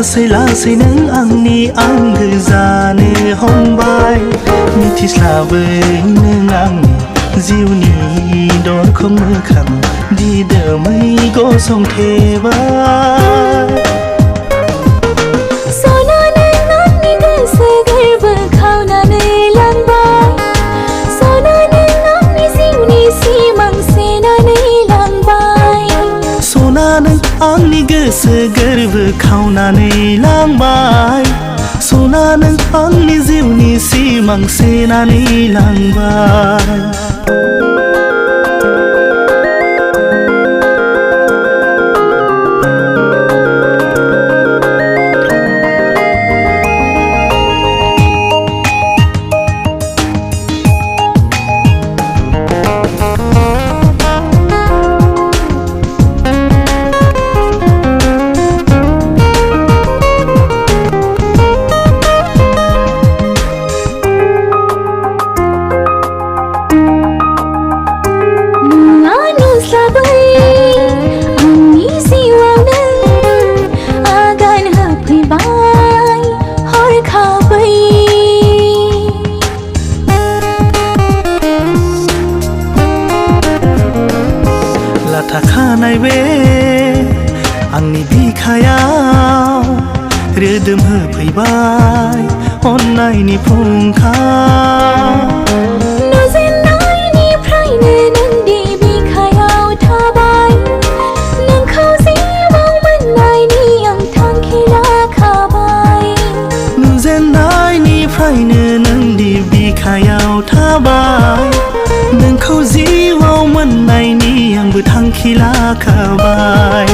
लासै लासै नों आंनि आंगो जानो हमबाय मिथिस्लाबै नों आंनि जिउनि दरखौ मोखां दिदोमै गसंथेबाय सना नों आंनि गोसो गोरबो खावनानै लांबाय सना नों आंनि जिउनि सिमां सेनानै लांबाय सना नों आंनि गोसो गोरबो खावनानै लांबाय सना नों आंनि जिउनि सिमां सेनानै लांबाय लाथा खानाय बे आंनि बिखायाव रोदोम होफैबाय अननायनि फुंखा नुजेननायनिफ्रायनो नोंदि बिखायाव थाबाय नोंखौ जिउआव मोननायनि आं थांखि लाखाबाय नुजेननायनिफ्रायनो नोंदि बिखायाव थाबाय नोंखौ जिउआव मोननायनि आंबो थांखि लाखाबाय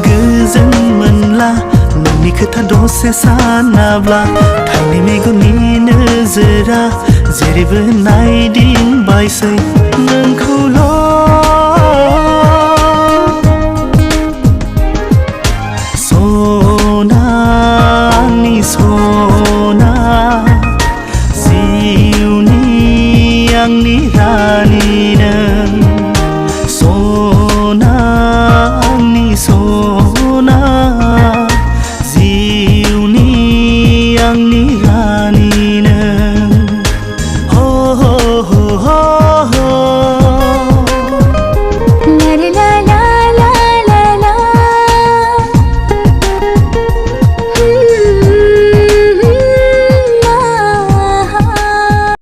गोजोन मोनला नोंनि खोथा दसे सानाब्ला थांनि मेगननि नोजोरा जेरैबो नायदिंबायसै नोंखौल' सना आंनि सना जिउनि आंनि रानि